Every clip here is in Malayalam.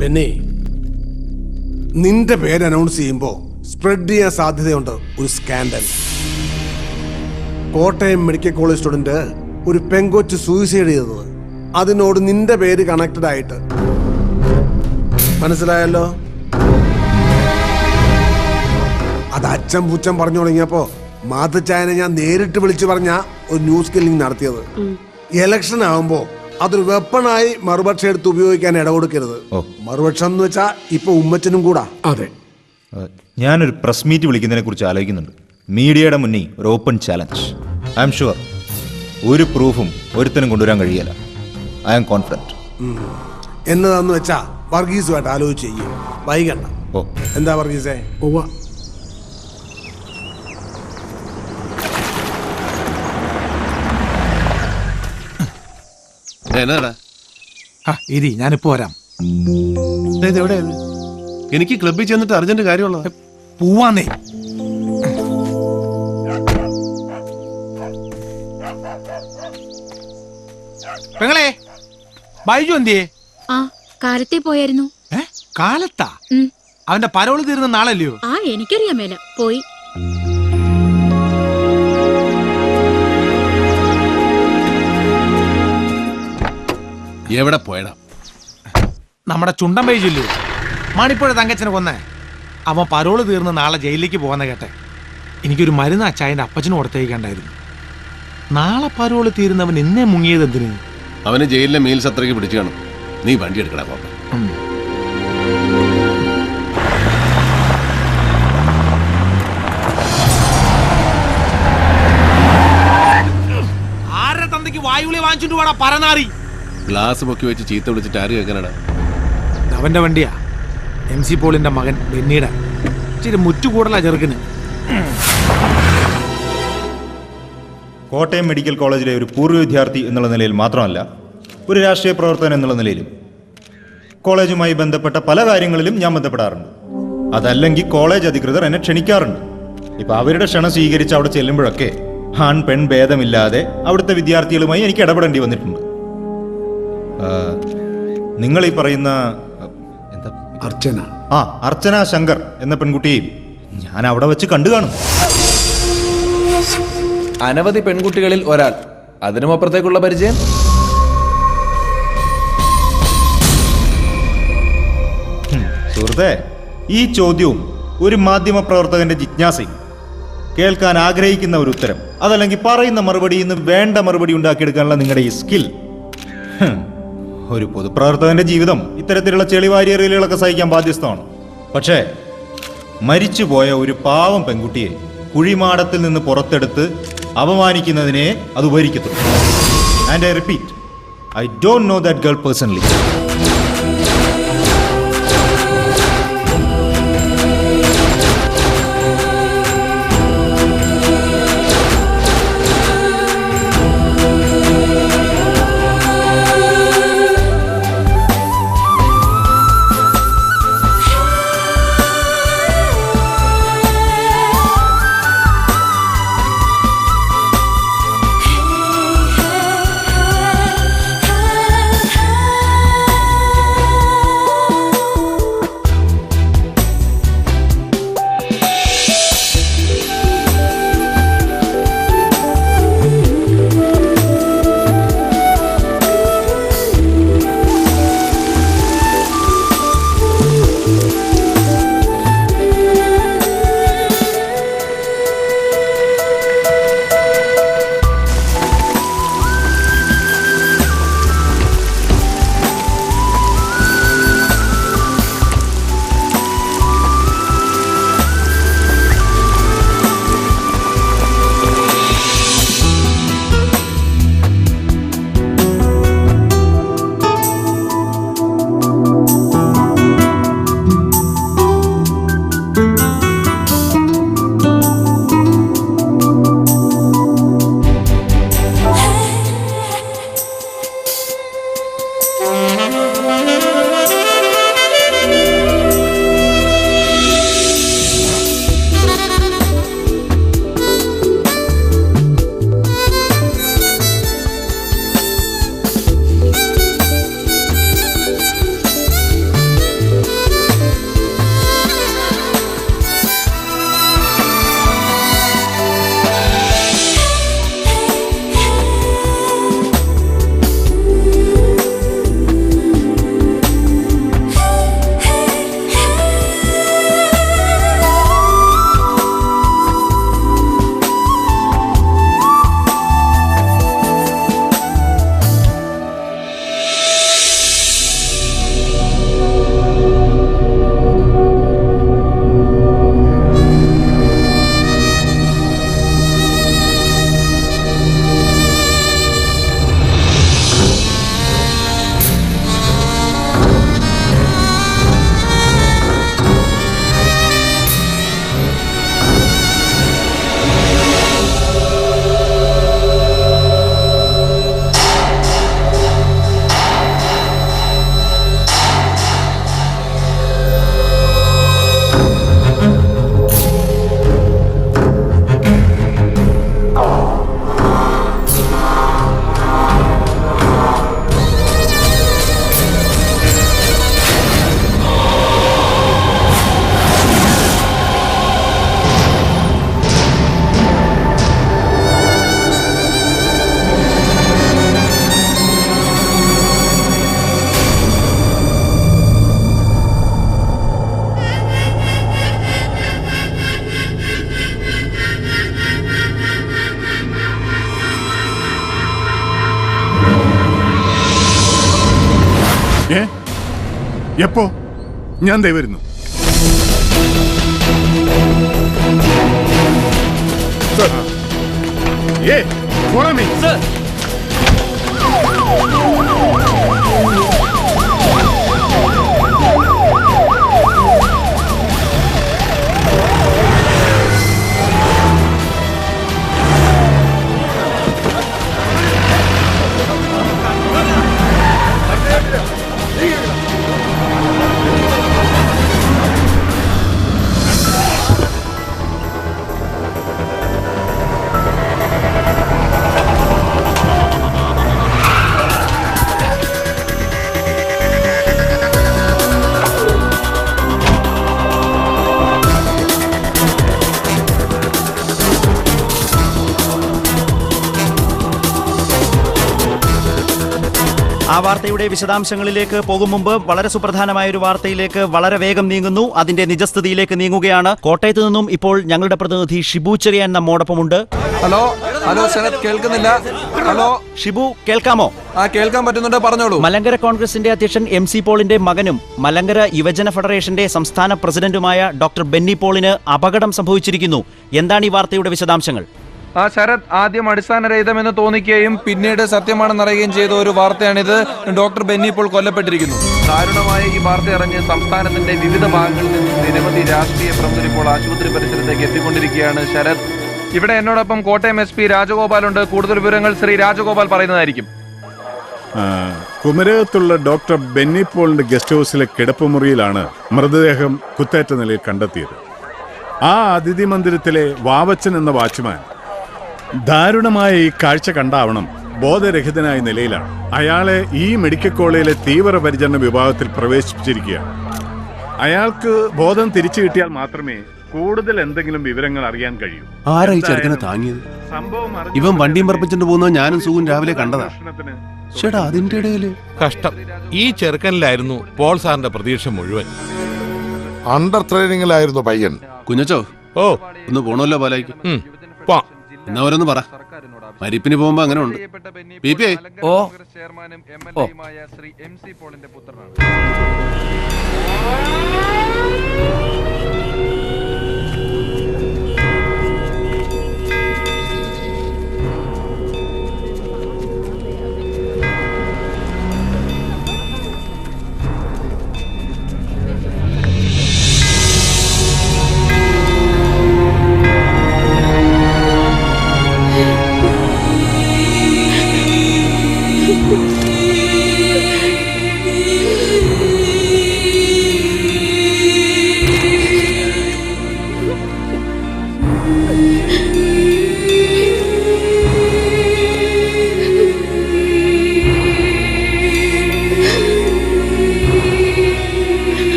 പിന്നെ നിന്റെ പേര് അനൗൺസ് ചെയ്യുമ്പോൾ സ്പ്രെഡ് ചെയ്യാൻ സാധ്യതയുണ്ട് ഒരു scandal. Kottayam medical college student ഒരു പെങ്കൊച്ച് സൂയിസൈഡ് ചെയ്തത് അതിനോട് നിന്റെ പേര് കണക്റ്റഡ് ആയിട്ട്. മനസ്സിലായല്ലോ? അത് അച്ഛൻ പുച്ഛം പറഞ്ഞു തുടങ്ങിയപ്പോ മാതച്ചായനെ ഞാൻ നേരിട്ട് വിളിച്ചു പറഞ്ഞ ഒരു ന്യൂസ് കില്ലിംഗ് നടത്തിയത്. ഇലക്ഷൻ ആവുമ്പോ അതൊരു വെപ്പണായി മറുപക്ഷം എടുത്ത് ഉപയോഗിക്കാൻ ഇടകൊടുക്കരുത്. മറുപക്ഷം എന്ന് വെച്ചാ ഇപ്പൊ ഉമ്മച്ചനും കൂടാ. അതെ, ഞാനൊരു പ്രസ് മീറ്റ് വിളിക്കുന്നതിനെ കുറിച്ച് ആലോചിക്കുന്നുണ്ട്. മീഡിയയുടെ മുന്നിൽ ഒരു open challenge. I am sure ഒരു പ്രൂഫും ഒരുത്തനും കൊണ്ടുവരാൻ കഴിയില്ല. I am confident. എന്നതാന്ന് വെച്ചാ വർഗീസുമായിട്ട് ആലോചിച്ച് ചെയ്യും. വൈകണ്ട. എന്താ വർഗീസേ? ഇരി, ഞാനിപ്പോ വരാം. എവിടെയാണ്? എനിക്ക് ക്ലബ്ബിൽ ചെന്നിട്ട് അർജന്റ് കാര്യമുള്ളത്. പോവാന്നേ. പെങ്ങളെ, ബൈജു എന്തിയേ? കാലത്തെ പോയായിരുന്നു. കാലത്താ? അവന്റെ പരോള് തീരുന്ന നാളല്ലയോ? എനിക്കറിയാൻ മേല. പോയി. എവിടെ പോയടാ? നമ്മുടെ ചുണ്ടൻ ബൈജുല്ലേ, മണിപ്പുഴ തങ്കച്ചനെ കൊന്നേ. അവൻ പരോള് തീർന്ന് നാളെ ജയിലിലേക്ക് പോകുന്ന കേട്ടെ. എനിക്കൊരു മരുന്ന് അച്ചായന്റെ അപ്പച്ചന് കൊടുത്തേക്കണ്ടായിരുന്നു. നാളെ പരോള് തീരുന്നവൻ ഇന്നേ മുങ്ങിയത് എന്തിന്? അവന് ജയിലിലെ മീൽസ് അത്രയ്ക്ക് പിടിച്ചു കാണും. നീ വണ്ടി എടുക്കടാ പോപ്പ. ആരുടെ തന്തയ്ക്ക് വായുവിളി വാങ്ങിച്ചിട്ട് വേടാ പരനാറി? ഗ്ലാസ് പൊക്കി വെച്ച് ചീത്ത വിളിച്ചിട്ട് ആര് കേൾക്കാനടാ? അവന്റെ വണ്ടിയാ. MC പോളിന്റെ മകൻ ബെന്നിയുടെ. ഇച്ചിരി മുറ്റുകൂടലാ ചെറുക്കിന്. കോട്ടയം മെഡിക്കൽ കോളേജിലെ ഒരു പൂർവ്വ വിദ്യാർത്ഥി എന്നുള്ള നിലയിൽ മാത്രമല്ല, ഒരു രാഷ്ട്രീയ പ്രവർത്തകൻ എന്നുള്ള നിലയിലും കോളേജുമായി ബന്ധപ്പെട്ട പല കാര്യങ്ങളിലും ഞാൻ ബന്ധപ്പെടാറുണ്ട്. അതല്ലെങ്കിൽ കോളേജ് അധികൃതർ എന്നെ ക്ഷണിക്കാറുണ്ട്. ഇപ്പം അവരുടെ ക്ഷണം സ്വീകരിച്ച് അവിടെ ചെല്ലുമ്പോഴൊക്കെ ആൺ പെൺ ഭേദമില്ലാതെ അവിടുത്തെ വിദ്യാർത്ഥികളുമായി എനിക്ക് ഇടപെടേണ്ടി വന്നിട്ടുണ്ട്. നിങ്ങൾ ഈ പറയുന്ന എന്താ അർച്ചന ശങ്കർ എന്ന പെൺകുട്ടിയെയും ഞാൻ അവിടെ വെച്ച് കണ്ടു കാണും. അനവധി പെൺകുട്ടികളിൽ ഒരാൾ. അതിനും അപ്പുറത്തേക്കുള്ള പരിചയം? സുഹൃത്തെ, ഈ ചോദ്യവും ഒരു മാധ്യമ പ്രവർത്തകന്റെ ജിജ്ഞാസയും, കേൾക്കാൻ ആഗ്രഹിക്കുന്ന ഒരു ഉത്തരം, അതല്ലെങ്കിൽ പറയുന്ന മറുപടിയിൽ നിന്ന് വേണ്ട മറുപടി ഉണ്ടാക്കിയെടുക്കാനുള്ള നിങ്ങളുടെ ഈ സ്കിൽ, ഒരു പൊതുപ്രവർത്തകന്റെ ജീവിതം ഇത്തരത്തിലുള്ള ചെളിവാരിയറിയലുകളൊക്കെ സഹിക്കാൻ ബാധ്യസ്ഥമാണ്. പക്ഷേ മരിച്ചുപോയ ഒരു പാവം പെൺകുട്ടിയെ കുഴിമാടത്തിൽ നിന്ന് പുറത്തെടുത്ത് അപമാനിക്കുന്നതിനെ അത് ഉപകരിക്കത്തുള്ളൂ. And I repeat, I don't know that girl personally. എപ്പോ? ഞാൻ ദേ വരുന്നു. Follow me. Sir. ആ വാർത്തയുടെ വിശദാംശങ്ങളിലേക്ക് പോകും മുമ്പ് വളരെ സുപ്രധാനമായ ഒരു വാർത്തയിലേക്ക് വളരെ വേഗം നീങ്ങുന്നു. അതിന്റെ നിജസ്ഥിതിയിലേക്ക് നീങ്ങുകയാണ്. കോട്ടയത്ത് നിന്നും ഇപ്പോൾ ഞങ്ങളുടെ പ്രതിനിധി ഷിബു ചെറിയാൻ നമ്മോടൊപ്പമുണ്ട്. ഹലോ ഹലോ ശരത്, കേൾക്കുന്നില്ല? ഹലോ ഷിബു, കേൾക്കാമോ? കേൾക്കാൻ പറ്റുന്നുണ്ട്, പറഞ്ഞോളൂ. മലങ്കര കോൺഗ്രസിന്റെ അധ്യക്ഷൻ MC പോളിന്റെ മകനും മലങ്കര യുവജന ഫെഡറേഷന്റെ സംസ്ഥാന പ്രസിഡന്റുമായ ഡോക്ടർ ബെന്നി പോളിന് അപകടം സംഭവിച്ചിരിക്കുന്നു. എന്താണ് ഈ വാർത്തയുടെ വിശദാംശങ്ങൾ? ശരത്, ആദ്യം അടിസ്ഥാനരഹിതമെന്ന് തോന്നിക്കുകയും പിന്നീട് സത്യമാണെന്നറിയുകയും ചെയ്ത ഒരു വാർത്തയാണിത്. ഡോക്ടർ ബെന്നി പോൾ കൊല്ലപ്പെട്ടിരിക്കുന്നു. ദാരുണമായ ഈ വാർത്ത അറിഞ്ഞ് സംസ്ഥാനത്തിന്റെ വിവിധ ഭാഗങ്ങളിൽ നിന്നും നിരവധി രാഷ്ട്രീയ പ്രമുഖർ ഇപ്പോൾ ആശുപത്രി പരിസരത്തേക്ക് എത്തിക്കൊണ്ടിരിക്കുകയാണ്. ശരത്, ഇവിടെ എന്നോടൊപ്പം കോട്ടയം SP രാജഗോപാലുണ്ട്. കൂടുതൽ വിവരങ്ങൾ ശ്രീ രാജഗോപാൽ പറയുന്നതായിരിക്കും. കുമരകത്തുള്ള ഡോക്ടർ ബെന്നി പോളിന്റെ ഗസ്റ്റ് ഹൗസിലെ കിടപ്പുമുറിയിലാണ് മൃതദേഹം കുത്തേറ്റ നിലയിൽ കണ്ടെത്തിയത്. ആ അതിഥി മന്ദിരത്തിലെ വാവച്ചൻ എന്ന വാച്ച്മാൻ ദാരുണമായ ഈ കാഴ്ച കണ്ടാവണം ബോധരഹിതനായ നിലയിലാണ്. അയാളെ ഈ മെഡിക്കൽ കോളേജിലെ തീവ്രപരിചരണ വിഭാഗത്തിൽ പ്രവേശിപ്പിച്ചിരിക്കുകയാണ്. അയാൾക്ക് ബോധം തിരിച്ചു കിട്ടിയാൽ മാത്രമേ കൂടുതൽ എന്തെങ്കിലും വിവരങ്ങൾ അറിയാൻ കഴിയൂ. ആരായി ചെറുക്കനെ താങ്ങിയത്? ഇവൻ വണ്ടിയും പറപ്പിച്ചിട്ട് പോകുന്നത് ഞാനും സുഖം രാവിലെ കണ്ടതാ. ചേട്ടാ, അതിന്റെ ഇടയില് കഷ്ടം. ഈ ചെറുക്കനിലായിരുന്നു പോൾ സാറിന്റെ പ്രതീക്ഷ മുഴുവൻ. അണ്ടർ ട്രെയിനിങ്ങിലായിരുന്നു പയ്യൻ. കുഞ്ഞച്ചോ, ഓ ഒന്ന് പോണല്ലോ പാലായിക്ക്. എന്നാ ഓരോന്ന് പറ. മരിപ്പിന് പോകുമ്പോ അങ്ങനെ ഉണ്ട്. ഓ ശ്രീ MC പോളിന്റെ പുത്രനാണ്.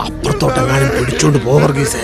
അപ്പുറത്തോട്ടെങ്ങാനും പിടിച്ചോണ്ട് പോവർഗീസേ.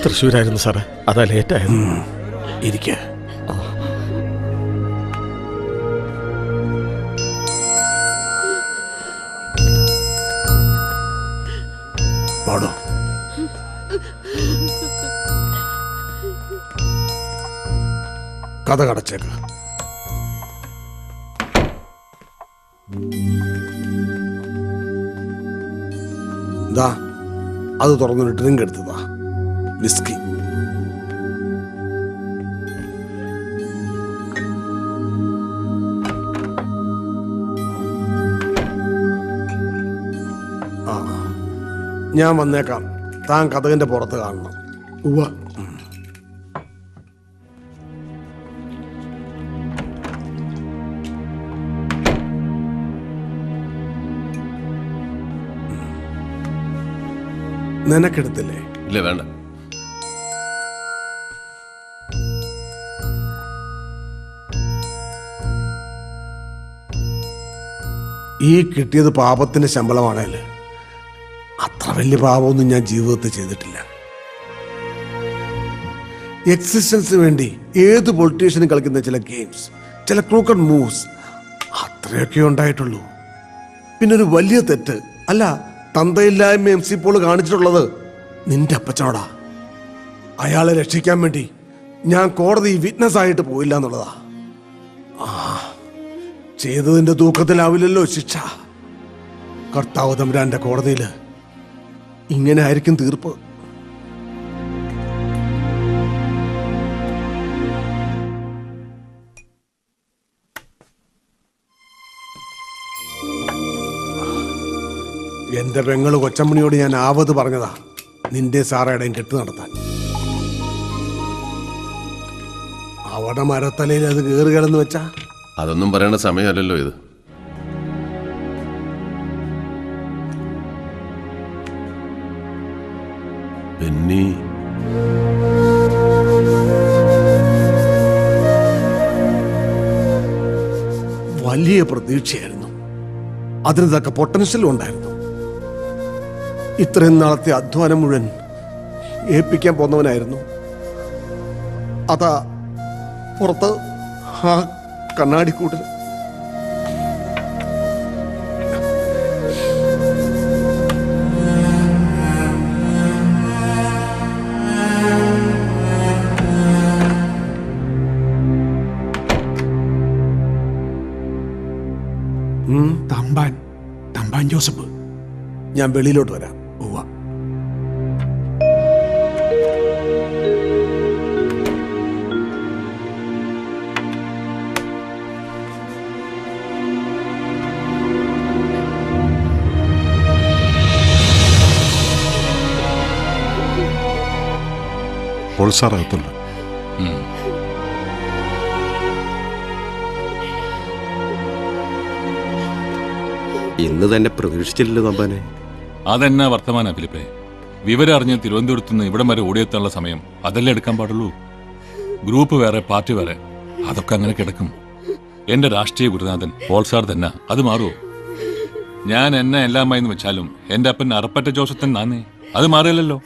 തൃശ്ശൂരായിരുന്നു സാറേ, അതാ ലേറ്റായത്. ഇരിക്ക. പാടോ. കഥ കടച്ചേക്ക. ദാ അത് തുറന്നൊരു ഡ്രിങ്ക് എടുത്തതാ, വിസ്കി. ആ, ഞാൻ വന്നേക്കാം. താൻ കഥകിന്റെ പുറത്ത് കാണണം. ഉവ്വ. നിനക്കെടുത്തില്ലേ? ഇല്ല, വേണ്ട. ഈ കിട്ടിയത് പാപത്തിന്റെ ശമ്പളമാണല്ലേ. അത്ര വലിയ പാപമൊന്നും ഞാൻ ജീവിതത്തിൽ ചെയ്തിട്ടില്ല. എക്സിസ്റ്റൻസിന് വേണ്ടി ഏത് പൊളിറ്റീഷ്യനും കളിക്കുന്ന ചില ഗെയിംസ്, ചില ക്രൂക്കഡ് മൂവ്സ്, അത്രയൊക്കെ ഉണ്ടായിട്ടുള്ളൂ. പിന്നെ ഒരു വലിയ തെറ്റ് അല്ല, തന്തയില്ലായ്മ MC പോൾ കാണിച്ചിട്ടുള്ളത് നിന്റെ അപ്പച്ചനോടാ. അയാളെ രക്ഷിക്കാൻ വേണ്ടി ഞാൻ കോടതി വിറ്റ്നസ് ആയിട്ട് പോയില്ല എന്നുള്ളതാ. ചെയ്തതിന്റെ തൂക്കത്തിലാവില്ലല്ലോ ശിക്ഷ. കർത്താവ് തമ്പുരാന്റെ കോടതിയിൽ ഇങ്ങനെ ആയിരിക്കും തീർപ്പ്. എന്റെ പെങ്ങള് കൊച്ചമ്മണിയോട് ഞാൻ ആവത് പറഞ്ഞതാ നിന്റെ സാറയുടെയും കെട്ട് നടത്താൻ. അവിടെ മരത്തലയിൽ അത് കയറി കിടന്ന് വെച്ചാ അതൊന്നും പറയേണ്ട സമയമല്ലല്ലോ ഇത്. ബെന്നി വലിയ പ്രതീക്ഷയായിരുന്നു, അതിന് തക്ക പൊട്ടൻഷ്യലും ഉണ്ടായിരുന്നു. ഇത്രയും നാളത്തെ അധ്വാനം മുഴുവൻ ഏൽപ്പിക്കാൻ പോന്നവനായിരുന്നു. അതാ പുറത്ത് ആ കണ്ണാടിക്കൂട്ടിൽ. തമ്പാൻ ജോസഫ്, ഞാൻ വെളിയിലോട്ട് വരാം. ഉവ്വ. പ്രോത്സാഹനത്തുണ്ട്. ഇന്ന് തന്നെ പ്രതീക്ഷിച്ചില്ലല്ലോ തമ്പാനെ. അതെന്നാ വർത്തമാനാ ഫിലിപ്പേ? വിവരം അറിഞ്ഞ് തിരുവനന്തപുരത്ത് നിന്ന് ഇവിടം വരെ ഓടിയെത്താനുള്ള സമയം അതല്ലേ എടുക്കാൻ പാടുള്ളൂ. ഗ്രൂപ്പ് വേറെ, പാർട്ടി വേറെ, അതൊക്കെ അങ്ങനെ കിടക്കും. എന്റെ രാഷ്ട്രീയ ഗുരുനാഥൻ പോൾ സാർ തന്നെ, അത് മാറുമോ? ഞാൻ എന്നെ എല്ലാമായിന്ന് വെച്ചാലും എന്റെ അപ്പൻ അറപ്പറ്റ ജോസഫൻ നാന്നേ, അത് മാറിയല്ലോ.